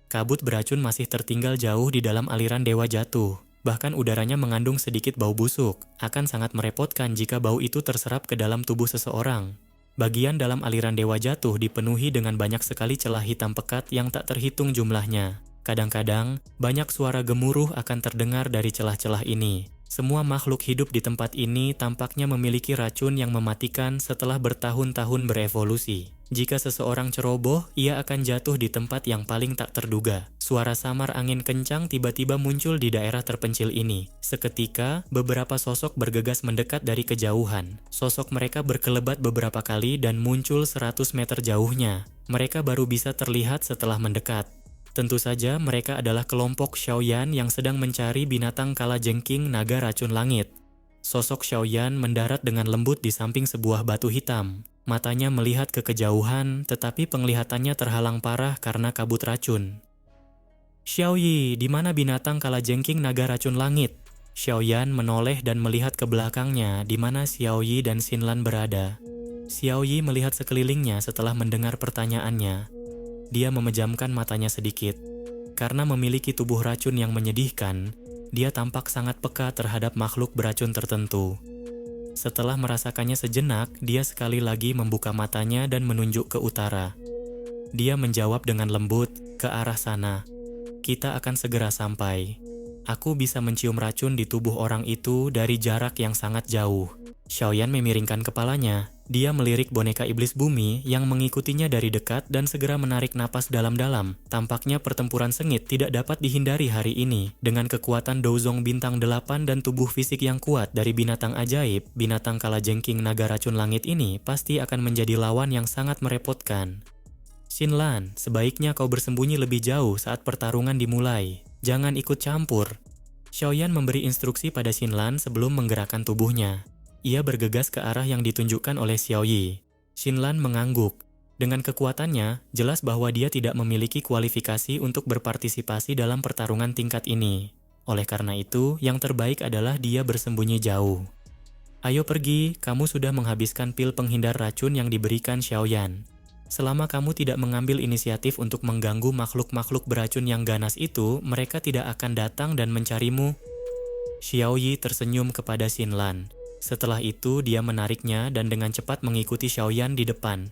Kabut beracun masih tertinggal jauh di dalam aliran Dewa Jatuh. Bahkan udaranya mengandung sedikit bau busuk. Akan sangat merepotkan jika bau itu terserap ke dalam tubuh seseorang. Bagian dalam aliran Dewa Jatuh dipenuhi dengan banyak sekali celah hitam pekat yang tak terhitung jumlahnya. Kadang-kadang, banyak suara gemuruh akan terdengar dari celah-celah ini. Semua makhluk hidup di tempat ini tampaknya memiliki racun yang mematikan setelah bertahun-tahun berevolusi. Jika seseorang ceroboh, ia akan jatuh di tempat yang paling tak terduga. Suara samar angin kencang tiba-tiba muncul di daerah terpencil ini. Seketika, beberapa sosok bergegas mendekat dari kejauhan. Sosok mereka berkelebat beberapa kali dan muncul 100 meter jauhnya. Mereka baru bisa terlihat setelah mendekat. Tentu saja mereka adalah kelompok Xiaoyan yang sedang mencari binatang kalajengking naga racun langit. Sosok Xiaoyan mendarat dengan lembut di samping sebuah batu hitam. Matanya melihat ke kejauhan, tetapi penglihatannya terhalang parah karena kabut racun. "Xiaoyi, di mana binatang kalajengking naga racun langit?" Xiaoyan menoleh dan melihat ke belakangnya di mana Xiaoyi dan Xinlan berada. Xiaoyi melihat sekelilingnya setelah mendengar pertanyaannya. Dia memejamkan matanya sedikit. Karena memiliki tubuh racun yang menyedihkan, dia tampak sangat peka terhadap makhluk beracun tertentu. Setelah merasakannya sejenak, dia sekali lagi membuka matanya dan menunjuk ke utara. Dia menjawab dengan lembut, "Ke arah sana. Kita akan segera sampai. Aku bisa mencium racun di tubuh orang itu dari jarak yang sangat jauh." Xiaoyan memiringkan kepalanya. Dia melirik boneka iblis bumi yang mengikutinya dari dekat dan segera menarik napas dalam-dalam. Tampaknya pertempuran sengit tidak dapat dihindari hari ini. Dengan kekuatan Douzong bintang 8 dan tubuh fisik yang kuat dari binatang ajaib, binatang kalajengking naga racun langit ini pasti akan menjadi lawan yang sangat merepotkan. "Xinlan, sebaiknya kau bersembunyi lebih jauh saat pertarungan dimulai. Jangan ikut campur." Xiaoyan memberi instruksi pada Xinlan sebelum menggerakkan tubuhnya. Ia bergegas ke arah yang ditunjukkan oleh Xiaoyi. Xinlan mengangguk. Dengan kekuatannya, jelas bahwa dia tidak memiliki kualifikasi untuk berpartisipasi dalam pertarungan tingkat ini. Oleh karena itu, yang terbaik adalah dia bersembunyi jauh. "Ayo pergi, kamu sudah menghabiskan pil penghindar racun yang diberikan Xiaoyan. Selama kamu tidak mengambil inisiatif untuk mengganggu makhluk-makhluk beracun yang ganas itu, mereka tidak akan datang dan mencarimu." Xiaoyi tersenyum kepada Xinlan. Setelah itu, dia menariknya dan dengan cepat mengikuti Xiaoyan di depan.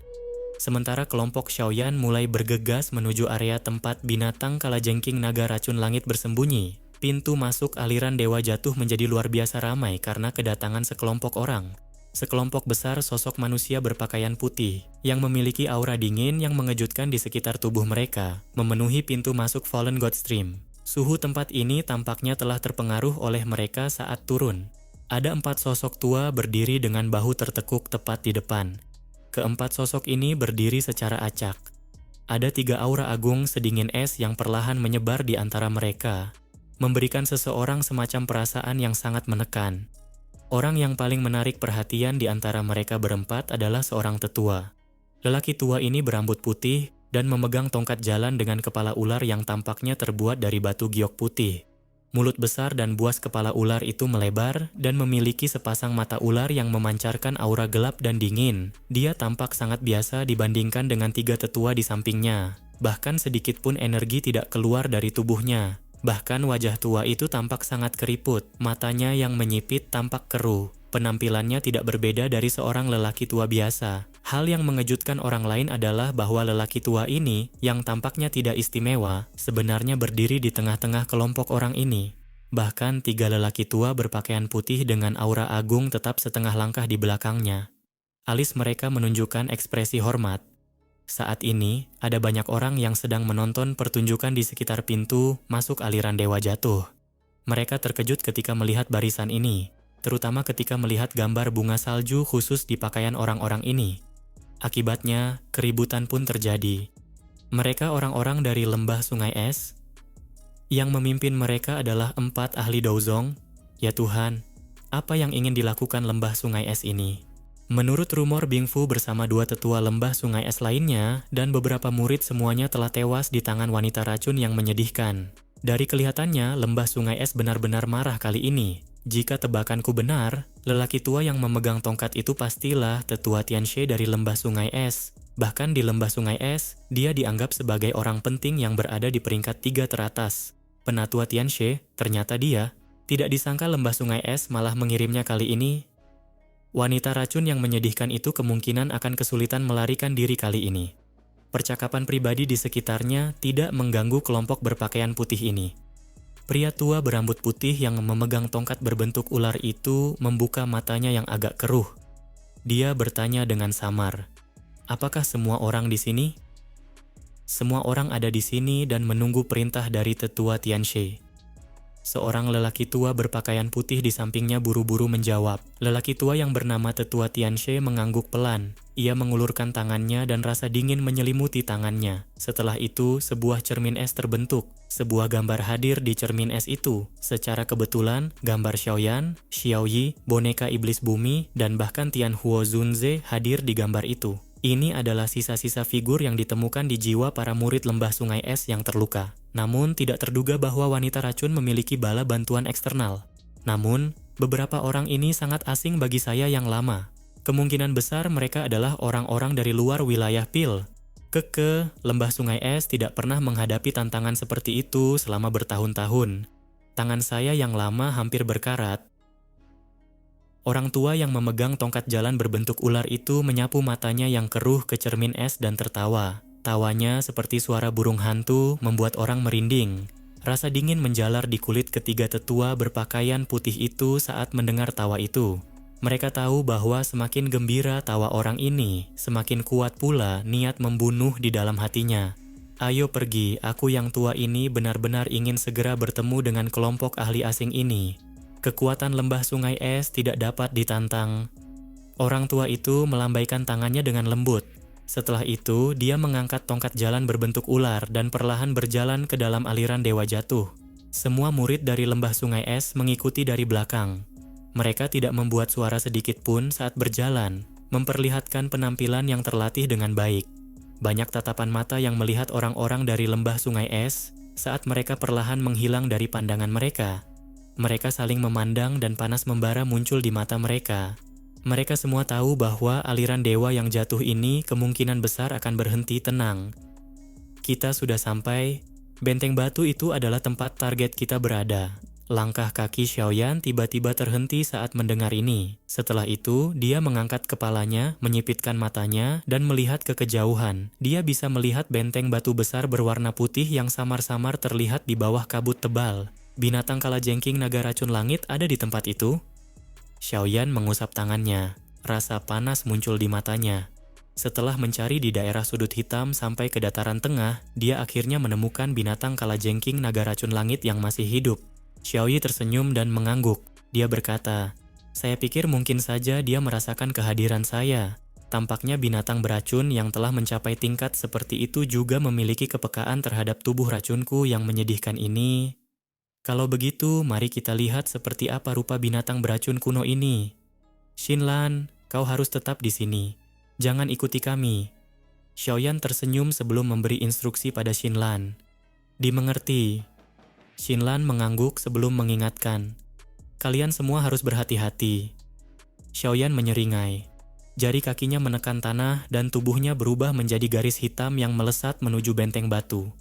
Sementara kelompok Xiaoyan mulai bergegas menuju area tempat binatang kalajengking naga racun langit bersembunyi. Pintu masuk aliran Dewa Jatuh menjadi luar biasa ramai karena kedatangan sekelompok orang. Sekelompok besar sosok manusia berpakaian putih, yang memiliki aura dingin yang mengejutkan di sekitar tubuh mereka, memenuhi pintu masuk Fallen God Stream. Suhu tempat ini tampaknya telah terpengaruh oleh mereka saat turun. Ada 4 sosok tua berdiri dengan bahu tertekuk tepat di depan. Keempat sosok ini berdiri secara acak. Ada 3 aura agung sedingin es yang perlahan menyebar di antara mereka, memberikan seseorang semacam perasaan yang sangat menekan. Orang yang paling menarik perhatian di antara mereka berempat adalah seorang tetua. Lelaki tua ini berambut putih dan memegang tongkat jalan dengan kepala ular yang tampaknya terbuat dari batu giok putih. Mulut besar dan buas kepala ular itu melebar dan memiliki sepasang mata ular yang memancarkan aura gelap dan dingin. Dia tampak sangat biasa dibandingkan dengan 3 tetua di sampingnya. Bahkan sedikit pun energi tidak keluar dari tubuhnya. Bahkan wajah tua itu tampak sangat keriput, matanya yang menyipit tampak keruh. Penampilannya tidak berbeda dari seorang lelaki tua biasa. Hal yang mengejutkan orang lain adalah bahwa lelaki tua ini, yang tampaknya tidak istimewa, sebenarnya berdiri di tengah-tengah kelompok orang ini. Bahkan 3 lelaki tua berpakaian putih dengan aura agung tetap setengah langkah di belakangnya. Alis mereka menunjukkan ekspresi hormat. Saat ini, ada banyak orang yang sedang menonton pertunjukan di sekitar pintu masuk aliran Dewa Jatuh. Mereka terkejut ketika melihat barisan ini, terutama ketika melihat gambar bunga salju khusus di pakaian orang-orang ini. Akibatnya, keributan pun terjadi. Mereka orang-orang dari lembah sungai es. Yang memimpin mereka adalah 4 ahli Douzong. Ya Tuhan, apa yang ingin dilakukan lembah sungai es ini? Menurut rumor, Bingfu bersama 2 tetua lembah sungai es lainnya dan beberapa murid semuanya telah tewas di tangan wanita racun yang menyedihkan. Dari kelihatannya, lembah sungai es benar-benar marah kali ini. Jika tebakanku benar, lelaki tua yang memegang tongkat itu pastilah tetua Tianxie dari lembah sungai es. Bahkan di lembah sungai es, dia dianggap sebagai orang penting yang berada di peringkat 3 teratas. Penatua Tianxie, ternyata dia, tidak disangka lembah sungai es malah mengirimnya kali ini. Wanita racun yang menyedihkan itu kemungkinan akan kesulitan melarikan diri kali ini. Percakapan pribadi di sekitarnya tidak mengganggu kelompok berpakaian putih ini. Pria tua berambut putih yang memegang tongkat berbentuk ular itu membuka matanya yang agak keruh. Dia bertanya dengan samar, "Apakah semua orang di sini?" "Semua orang ada di sini dan menunggu perintah dari tetua Tianxie." Seorang lelaki tua berpakaian putih di sampingnya buru-buru menjawab. Lelaki tua yang bernama tetua Tianxie mengangguk pelan. Ia mengulurkan tangannya dan rasa dingin menyelimuti tangannya. Setelah itu, sebuah cermin es terbentuk. Sebuah gambar hadir di cermin es itu. Secara kebetulan, gambar Xiaoyan, Xiaoyi, boneka iblis bumi, dan bahkan Tianhuo Zunze hadir di gambar itu. Ini adalah sisa-sisa figur yang ditemukan di jiwa para murid lembah sungai es yang terluka. Namun, tidak terduga bahwa wanita racun memiliki bala bantuan eksternal. Namun, beberapa orang ini sangat asing bagi saya yang lama. Kemungkinan besar mereka adalah orang-orang dari luar wilayah Pil. Lembah sungai es tidak pernah menghadapi tantangan seperti itu selama bertahun-tahun. Tangan saya yang lama hampir berkarat. Orang tua yang memegang tongkat jalan berbentuk ular itu menyapu matanya yang keruh ke cermin es dan tertawa. Tawanya seperti suara burung hantu membuat orang merinding. Rasa dingin menjalar di kulit ketiga tetua berpakaian putih itu saat mendengar tawa itu. Mereka tahu bahwa semakin gembira tawa orang ini, semakin kuat pula niat membunuh di dalam hatinya. "Ayo pergi, aku yang tua ini benar-benar ingin segera bertemu dengan kelompok ahli asing ini. Kekuatan lembah sungai es tidak dapat ditantang." Orang tua itu melambaikan tangannya dengan lembut. Setelah itu, dia mengangkat tongkat jalan berbentuk ular dan perlahan berjalan ke dalam aliran Dewa Jatuh. Semua murid dari lembah sungai es mengikuti dari belakang. Mereka tidak membuat suara sedikit pun saat berjalan, memperlihatkan penampilan yang terlatih dengan baik. Banyak tatapan mata yang melihat orang-orang dari lembah sungai es saat mereka perlahan menghilang dari pandangan mereka. Mereka saling memandang dan panas membara muncul di mata mereka. Mereka semua tahu bahwa aliran dewa yang jatuh ini kemungkinan besar akan berhenti tenang. Kita sudah sampai. Benteng batu itu adalah tempat target kita berada. Langkah kaki Xiaoyan tiba-tiba terhenti saat mendengar ini. Setelah itu, dia mengangkat kepalanya, menyipitkan matanya, dan melihat ke kejauhan. Dia bisa melihat benteng batu besar berwarna putih yang samar-samar terlihat di bawah kabut tebal. Binatang kalajengking naga racun langit ada di tempat itu? Xiaoyan mengusap tangannya. Rasa panas muncul di matanya. Setelah mencari di daerah sudut hitam sampai ke dataran tengah, dia akhirnya menemukan binatang kalajengking naga racun langit yang masih hidup. Xiaoyi tersenyum dan mengangguk. Dia berkata, "Saya pikir mungkin saja dia merasakan kehadiran saya. Tampaknya binatang beracun yang telah mencapai tingkat seperti itu juga memiliki kepekaan terhadap tubuh racunku yang menyedihkan ini. Kalau begitu, mari kita lihat seperti apa rupa binatang beracun kuno ini. Xinlan, kau harus tetap di sini. Jangan ikuti kami." Xiaoyan tersenyum sebelum memberi instruksi pada Xinlan. "Dimengerti." Xinlan mengangguk sebelum mengingatkan. "Kalian semua harus berhati-hati." Xiaoyan menyeringai. Jari kakinya menekan tanah dan tubuhnya berubah menjadi garis hitam yang melesat menuju benteng batu.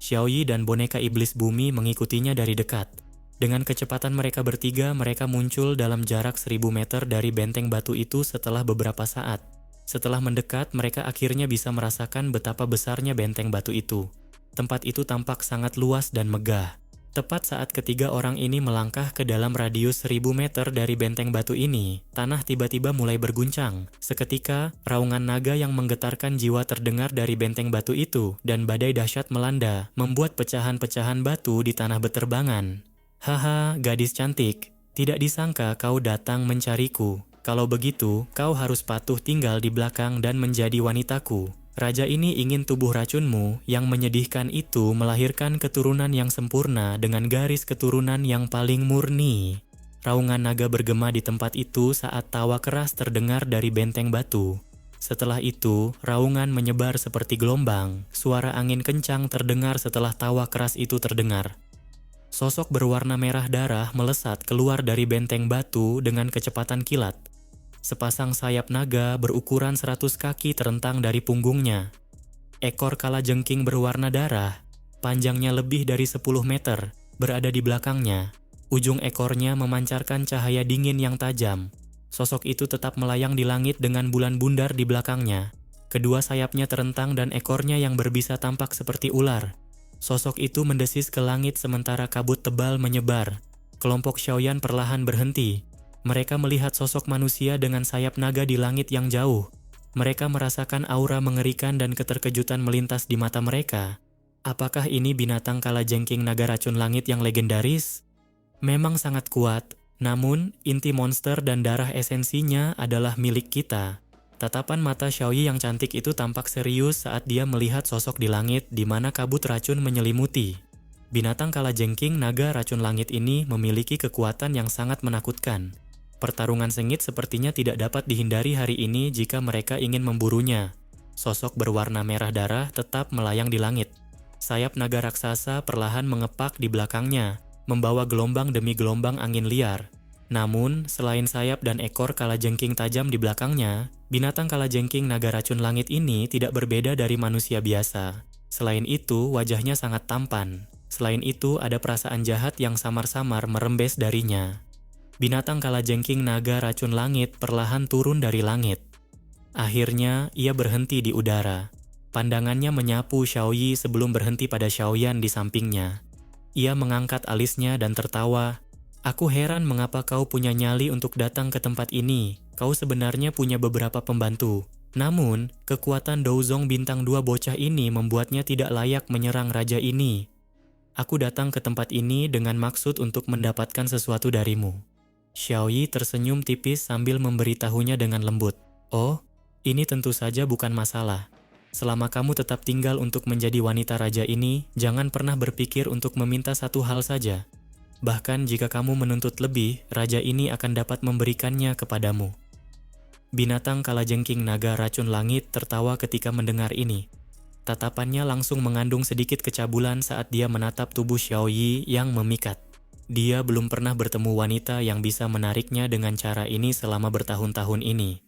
Xiaoyi dan boneka iblis bumi mengikutinya dari dekat. Dengan kecepatan mereka bertiga, mereka muncul dalam jarak 1000 meter dari benteng batu itu setelah beberapa saat. Setelah mendekat, mereka akhirnya bisa merasakan betapa besarnya benteng batu itu. Tempat itu tampak sangat luas dan megah. Tepat saat ketiga orang ini melangkah ke dalam radius 1000 meter dari benteng batu ini, tanah tiba-tiba mulai berguncang. Seketika, raungan naga yang menggetarkan jiwa terdengar dari benteng batu itu, dan badai dahsyat melanda, membuat pecahan-pecahan batu di tanah beterbangan. "Haha, gadis cantik, tidak disangka kau datang mencariku. Kalau begitu, kau harus patuh tinggal di belakang dan menjadi wanitaku. Raja ini ingin tubuh racunmu yang menyedihkan itu melahirkan keturunan yang sempurna dengan garis keturunan yang paling murni." Raungan naga bergema di tempat itu saat tawa keras terdengar dari benteng batu. Setelah itu, raungan menyebar seperti gelombang. Suara angin kencang terdengar setelah tawa keras itu terdengar. Sosok berwarna merah darah melesat keluar dari benteng batu dengan kecepatan kilat. Sepasang sayap naga berukuran 100 kaki terentang dari punggungnya. Ekor kalajengking berwarna darah, panjangnya lebih dari 10 meter, berada di belakangnya. Ujung ekornya memancarkan cahaya dingin yang tajam. Sosok itu tetap melayang di langit dengan bulan bundar di belakangnya. Kedua sayapnya terentang dan ekornya yang berbisa tampak seperti ular. Sosok itu mendesis ke langit sementara kabut tebal menyebar. Kelompok Xiaoyan perlahan berhenti. Mereka melihat sosok manusia dengan sayap naga di langit yang jauh. Mereka merasakan aura mengerikan dan keterkejutan melintas di mata mereka. Apakah ini binatang kalajengking naga racun langit yang legendaris? Memang sangat kuat. Namun, inti monster dan darah esensinya adalah milik kita. Tatapan mata Xiaoyi yang cantik itu tampak serius saat dia melihat sosok di langit di mana kabut racun menyelimuti. Binatang kalajengking naga racun langit ini memiliki kekuatan yang sangat menakutkan. Pertarungan sengit sepertinya tidak dapat dihindari hari ini jika mereka ingin memburunya. Sosok berwarna merah darah tetap melayang di langit. Sayap naga raksasa perlahan mengepak di belakangnya, membawa gelombang demi gelombang angin liar. Namun, selain sayap dan ekor kalajengking tajam di belakangnya, binatang kalajengking naga racun langit ini tidak berbeda dari manusia biasa. Selain itu, wajahnya sangat tampan. Selain itu, ada perasaan jahat yang samar-samar merembes darinya. Binatang kalajengking naga racun langit perlahan turun dari langit. Akhirnya, ia berhenti di udara. Pandangannya menyapu Xiaoyi sebelum berhenti pada Xiaoyan di sampingnya. Ia mengangkat alisnya dan tertawa. Aku heran mengapa kau punya nyali untuk datang ke tempat ini. Kau sebenarnya punya beberapa pembantu. Namun, kekuatan Douzong bintang 2 bocah ini membuatnya tidak layak menyerang raja ini. Aku datang ke tempat ini dengan maksud untuk mendapatkan sesuatu darimu. Xiaoyi tersenyum tipis sambil memberitahunya dengan lembut. Oh, ini tentu saja bukan masalah. Selama kamu tetap tinggal untuk menjadi wanita raja ini, jangan pernah berpikir untuk meminta satu hal saja. Bahkan jika kamu menuntut lebih, raja ini akan dapat memberikannya kepadamu. Binatang kalajengking naga racun langit tertawa ketika mendengar ini. Tatapannya langsung mengandung sedikit kecabulan saat dia menatap tubuh Xiaoyi yang memikat. Dia belum pernah bertemu wanita yang bisa menariknya dengan cara ini selama bertahun-tahun ini.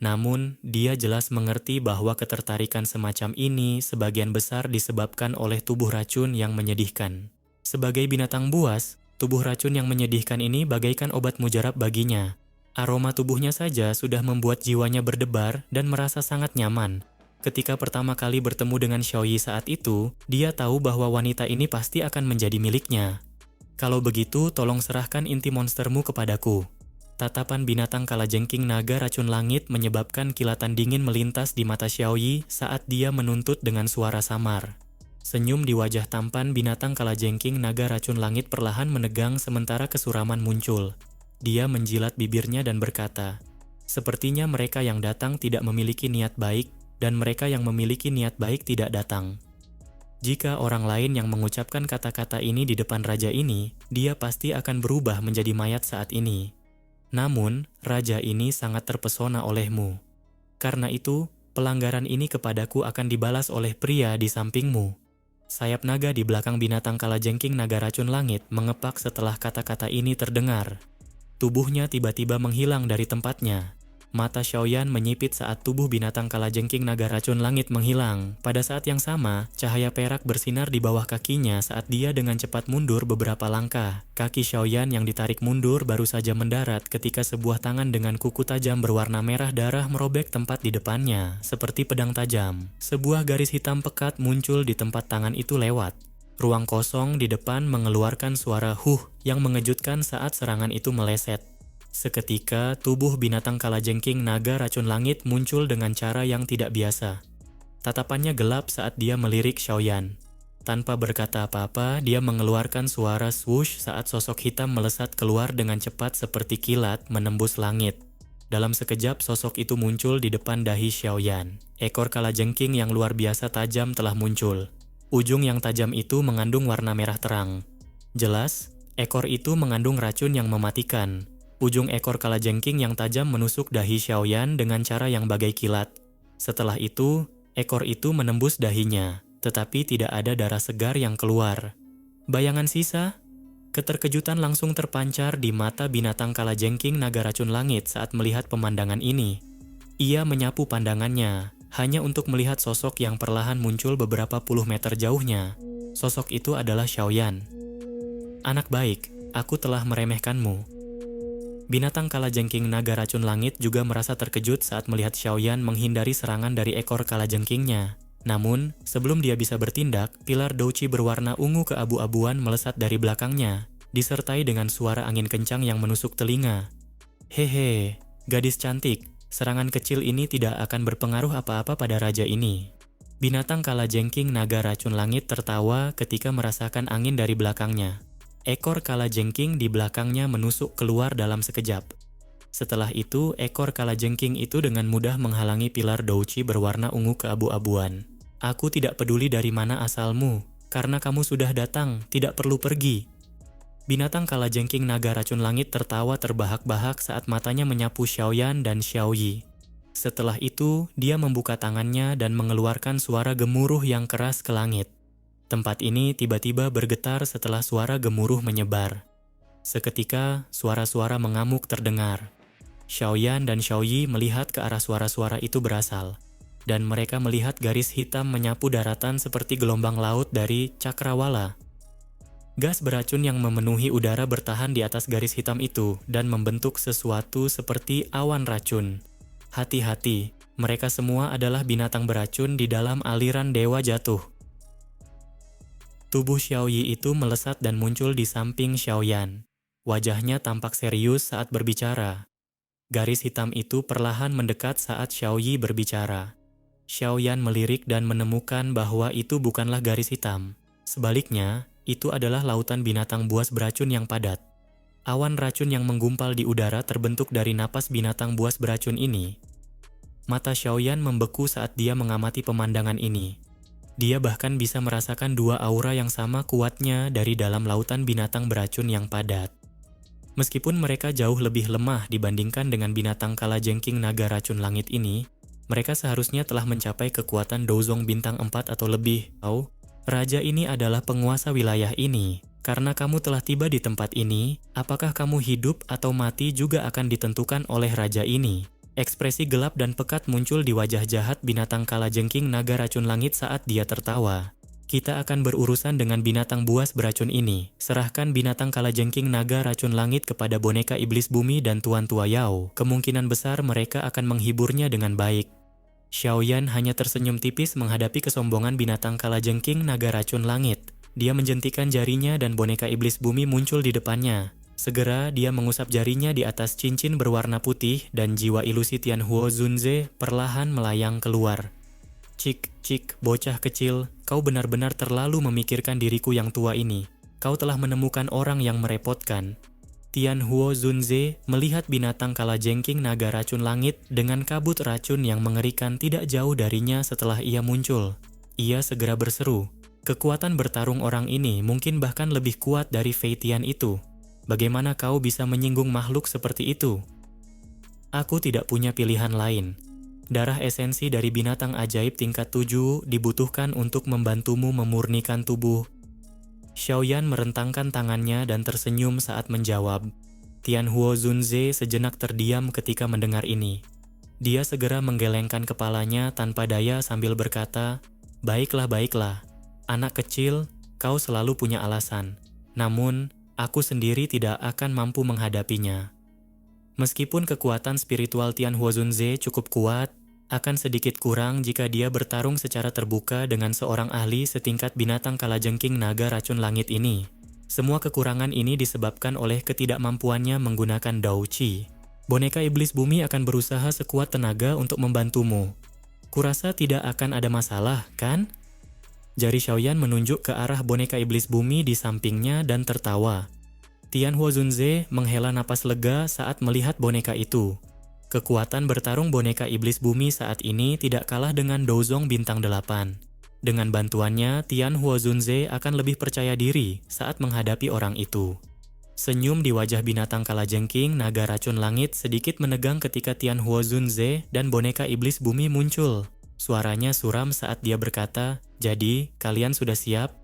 Namun, dia jelas mengerti bahwa ketertarikan semacam ini sebagian besar disebabkan oleh tubuh racun yang menyedihkan. Sebagai binatang buas, tubuh racun yang menyedihkan ini bagaikan obat mujarab baginya. Aroma tubuhnya saja sudah membuat jiwanya berdebar dan merasa sangat nyaman. Ketika pertama kali bertemu dengan Xiaoyi saat itu, dia tahu bahwa wanita ini pasti akan menjadi miliknya. Kalau begitu, tolong serahkan inti monstermu kepadaku. Tatapan binatang kalajengking naga racun langit menyebabkan kilatan dingin melintas di mata Xiaoyi saat dia menuntut dengan suara samar. Senyum di wajah tampan binatang kalajengking naga racun langit perlahan menegang sementara kesuraman muncul. Dia menjilat bibirnya dan berkata, "Sepertinya mereka yang datang tidak memiliki niat baik, dan mereka yang memiliki niat baik tidak datang." Jika orang lain yang mengucapkan kata-kata ini di depan raja ini, dia pasti akan berubah menjadi mayat saat ini. Namun, raja ini sangat terpesona olehmu. Karena itu, pelanggaran ini kepadaku akan dibalas oleh pria di sampingmu. Sayap naga di belakang binatang kalajengking naga racun langit mengepak setelah kata-kata ini terdengar. Tubuhnya tiba-tiba menghilang dari tempatnya. Mata Xiaoyan menyipit saat tubuh binatang kalajengking naga racun langit menghilang. Pada saat yang sama, cahaya perak bersinar di bawah kakinya saat dia dengan cepat mundur beberapa langkah. Kaki Xiaoyan yang ditarik mundur baru saja mendarat ketika sebuah tangan dengan kuku tajam berwarna merah darah merobek tempat di depannya, seperti pedang tajam. Sebuah garis hitam pekat muncul di tempat tangan itu lewat. Ruang kosong di depan mengeluarkan suara huh yang mengejutkan saat serangan itu meleset. Seketika, tubuh binatang kalajengking naga racun langit muncul dengan cara yang tidak biasa. Tatapannya gelap saat dia melirik Xiaoyan. Tanpa berkata apa-apa, dia mengeluarkan suara swoosh saat sosok hitam melesat keluar dengan cepat seperti kilat menembus langit. Dalam sekejap, sosok itu muncul di depan dahi Xiaoyan. Ekor kalajengking yang luar biasa tajam telah muncul. Ujung yang tajam itu mengandung warna merah terang. Jelas, ekor itu mengandung racun yang mematikan. Ujung ekor kalajengking yang tajam menusuk dahi Xiaoyan dengan cara yang bagai kilat. Setelah itu, ekor itu menembus dahinya, tetapi tidak ada darah segar yang keluar. Bayangan sisa? Keterkejutan langsung terpancar di mata binatang kalajengking naga racun langit saat melihat pemandangan ini. Ia menyapu pandangannya, hanya untuk melihat sosok yang perlahan muncul beberapa puluh meter jauhnya. Sosok itu adalah Xiaoyan. Anak baik, aku telah meremehkanmu. Binatang kalajengking naga racun langit juga merasa terkejut saat melihat Xiaoyan menghindari serangan dari ekor kalajengkingnya. Namun, sebelum dia bisa bertindak, pilar douci berwarna ungu keabu-abuan melesat dari belakangnya, disertai dengan suara angin kencang yang menusuk telinga. Hehe, gadis cantik, serangan kecil ini tidak akan berpengaruh apa-apa pada raja ini. Binatang kalajengking naga racun langit tertawa ketika merasakan angin dari belakangnya. Ekor kalajengking di belakangnya menusuk keluar dalam sekejap. Setelah itu, ekor kalajengking itu dengan mudah menghalangi pilar douci berwarna ungu keabu-abuan. Aku tidak peduli dari mana asalmu, karena kamu sudah datang, tidak perlu pergi. Binatang kalajengking naga racun langit tertawa terbahak-bahak saat matanya menyapu Xiaoyan dan Xiaoyi. Setelah itu, dia membuka tangannya dan mengeluarkan suara gemuruh yang keras ke langit. Tempat ini tiba-tiba bergetar setelah suara gemuruh menyebar. Seketika, suara-suara mengamuk terdengar. Xiaoyan dan Xiaoyi melihat ke arah suara-suara itu berasal. Dan mereka melihat garis hitam menyapu daratan seperti gelombang laut dari cakrawala. Gas beracun yang memenuhi udara bertahan di atas garis hitam itu dan membentuk sesuatu seperti awan racun. Hati-hati, mereka semua adalah binatang beracun di dalam aliran dewa jatuh. Tubuh Xiaoyi itu melesat dan muncul di samping Xiaoyan. Wajahnya tampak serius saat berbicara. Garis hitam itu perlahan mendekat saat Xiaoyi berbicara. Xiaoyan melirik dan menemukan bahwa itu bukanlah garis hitam. Sebaliknya, itu adalah lautan binatang buas beracun yang padat. Awan racun yang menggumpal di udara terbentuk dari napas binatang buas beracun ini. Mata Xiaoyan membeku saat dia mengamati pemandangan ini. Dia bahkan bisa merasakan dua aura yang sama kuatnya dari dalam lautan binatang beracun yang padat. Meskipun mereka jauh lebih lemah dibandingkan dengan binatang kalajengking naga racun langit ini, mereka seharusnya telah mencapai kekuatan Dozong bintang 4 atau lebih. Raja ini adalah penguasa wilayah ini. Karena kamu telah tiba di tempat ini, apakah kamu hidup atau mati juga akan ditentukan oleh raja ini. Ekspresi gelap dan pekat muncul di wajah jahat binatang kalajengking naga racun langit saat dia tertawa. Kita akan berurusan dengan binatang buas beracun ini. Serahkan binatang kalajengking naga racun langit kepada boneka iblis bumi dan Tuan Tua Yao. Kemungkinan besar mereka akan menghiburnya dengan baik. Xiaoyan hanya tersenyum tipis menghadapi kesombongan binatang kalajengking naga racun langit. Dia menjentikan jarinya dan boneka iblis bumi muncul di depannya. Segera dia mengusap jarinya di atas cincin berwarna putih dan jiwa ilusi Tianhuo Zunze perlahan melayang keluar. Cik, bocah kecil, kau benar-benar terlalu memikirkan diriku yang tua ini. Kau telah menemukan orang yang merepotkan. Tianhuo Zunze melihat binatang kalajengking naga racun langit dengan kabut racun yang mengerikan tidak jauh darinya setelah ia muncul. Ia segera berseru, kekuatan bertarung orang ini mungkin bahkan lebih kuat dari Fei Tian itu. Bagaimana kau bisa menyinggung makhluk seperti itu? Aku tidak punya pilihan lain. Darah esensi dari binatang ajaib tingkat 7 dibutuhkan untuk membantumu memurnikan tubuh. Xiaoyan merentangkan tangannya dan tersenyum saat menjawab. Tianhuo Zunze sejenak terdiam ketika mendengar ini. Dia segera menggelengkan kepalanya tanpa daya sambil berkata, baiklah, anak kecil, kau selalu punya alasan. Namun, aku sendiri tidak akan mampu menghadapinya. Meskipun kekuatan spiritual Tianhuo Zunze cukup kuat, akan sedikit kurang jika dia bertarung secara terbuka dengan seorang ahli setingkat binatang kalajengking naga racun langit ini. Semua kekurangan ini disebabkan oleh ketidakmampuannya menggunakan Dao Qi. Boneka iblis bumi akan berusaha sekuat tenaga untuk membantumu. Kurasa tidak akan ada masalah, kan? Jari Xiaoyan menunjuk ke arah boneka iblis bumi di sampingnya dan tertawa. Tianhuo Zunze menghela napas lega saat melihat boneka itu. Kekuatan bertarung boneka iblis bumi saat ini tidak kalah dengan Dozong bintang 8. Dengan bantuannya, Tianhuo Zunze akan lebih percaya diri saat menghadapi orang itu. Senyum di wajah binatang kalajengking naga racun langit sedikit menegang ketika Tianhuo Zunze dan boneka iblis bumi muncul. Suaranya suram saat dia berkata, jadi, kalian sudah siap?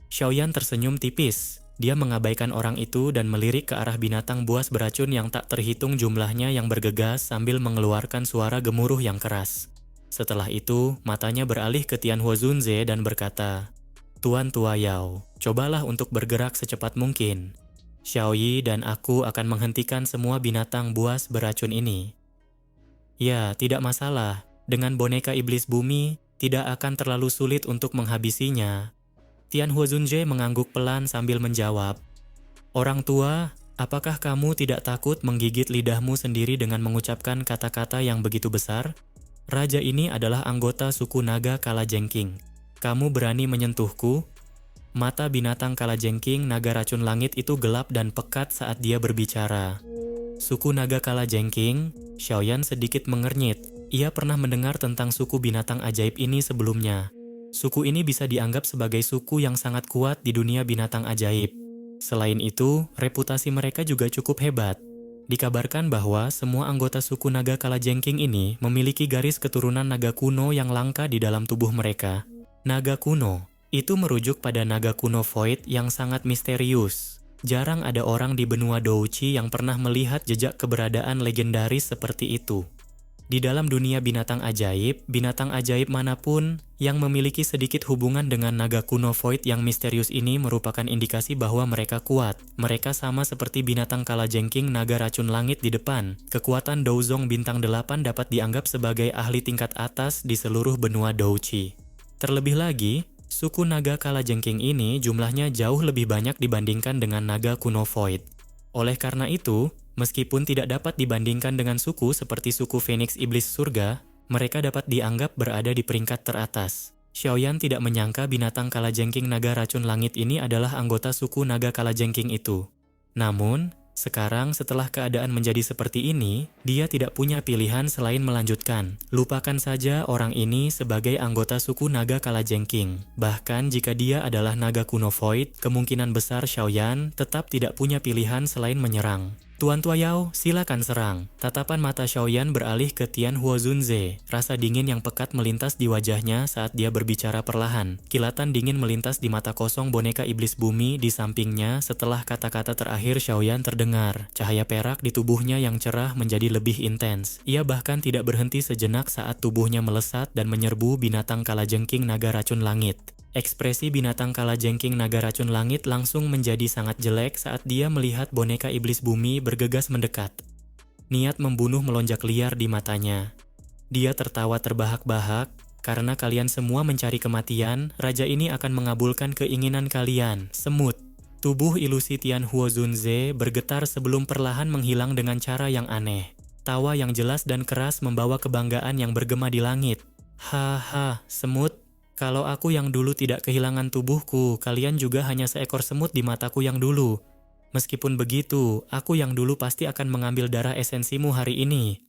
Xiaoyan tersenyum tipis. Dia mengabaikan orang itu dan melirik ke arah binatang buas beracun yang tak terhitung jumlahnya yang bergegas sambil mengeluarkan suara gemuruh yang keras. Setelah itu, matanya beralih ke Tianhuo Zunze dan berkata, "Tuan Tua Yao, cobalah untuk bergerak secepat mungkin. Xiaoyi dan aku akan menghentikan semua binatang buas beracun ini." "Ya, tidak masalah. Dengan boneka iblis bumi, tidak akan terlalu sulit untuk menghabisinya." Tianhuo Zunze mengangguk pelan sambil menjawab, "Orang tua, apakah kamu tidak takut menggigit lidahmu sendiri dengan mengucapkan kata-kata yang begitu besar? Raja ini adalah anggota suku naga Kalajengking. Kamu berani menyentuhku?" Mata binatang Kalajengking naga racun langit itu gelap dan pekat saat dia berbicara. Suku naga Kalajengking, Xiaoyan sedikit mengernyit. Ia pernah mendengar tentang suku binatang ajaib ini sebelumnya. Suku ini bisa dianggap sebagai suku yang sangat kuat di dunia binatang ajaib. Selain itu, reputasi mereka juga cukup hebat. Dikabarkan bahwa semua anggota suku naga Kalajengking ini memiliki garis keturunan naga kuno yang langka di dalam tubuh mereka. Naga kuno itu merujuk pada naga kuno Void yang sangat misterius. Jarang ada orang di benua Douchi yang pernah melihat jejak keberadaan legendaris seperti itu. Di dalam dunia binatang ajaib manapun yang memiliki sedikit hubungan dengan naga kuno Void yang misterius ini merupakan indikasi bahwa mereka kuat. Mereka sama seperti binatang Kalajengking naga racun langit di depan. Kekuatan Douzong bintang 8 dapat dianggap sebagai ahli tingkat atas di seluruh benua Douchi. Terlebih lagi, suku naga Kalajengking ini jumlahnya jauh lebih banyak dibandingkan dengan naga kuno Void. Oleh karena itu, meskipun tidak dapat dibandingkan dengan suku seperti suku Phoenix Iblis Surga, mereka dapat dianggap berada di peringkat teratas. Xiaoyan tidak menyangka binatang Kalajengking naga racun langit ini adalah anggota suku naga Kalajengking itu. Namun, sekarang setelah keadaan menjadi seperti ini, dia tidak punya pilihan selain melanjutkan. Lupakan saja orang ini sebagai anggota suku naga Kalajengking. Bahkan jika dia adalah naga kuno Void, kemungkinan besar Xiaoyan tetap tidak punya pilihan selain menyerang. "Tuan Tua Yao, silakan serang." Tatapan mata Xiaoyan beralih ke Tianhuo Zunze. Rasa dingin yang pekat melintas di wajahnya saat dia berbicara perlahan. Kilatan dingin melintas di mata kosong boneka iblis bumi di sampingnya setelah kata-kata terakhir Xiaoyan terdengar. Cahaya perak di tubuhnya yang cerah menjadi lebih intens. Ia bahkan tidak berhenti sejenak saat tubuhnya melesat dan menyerbu binatang Kalajengking naga racun langit. Ekspresi binatang Kalajengking naga racun langit langsung menjadi sangat jelek saat dia melihat boneka iblis bumi bergegas mendekat. Niat membunuh melonjak liar di matanya. Dia tertawa terbahak-bahak, "Karena kalian semua mencari kematian, raja ini akan mengabulkan keinginan kalian." Semut. Tubuh ilusi Tianhuo Zunze bergetar sebelum perlahan menghilang dengan cara yang aneh. Tawa yang jelas dan keras membawa kebanggaan yang bergema di langit. "Haha, semut. Kalau aku yang dulu tidak kehilangan tubuhku, kalian juga hanya seekor semut di mataku yang dulu. Meskipun begitu, aku yang dulu pasti akan mengambil darah esensimu hari ini.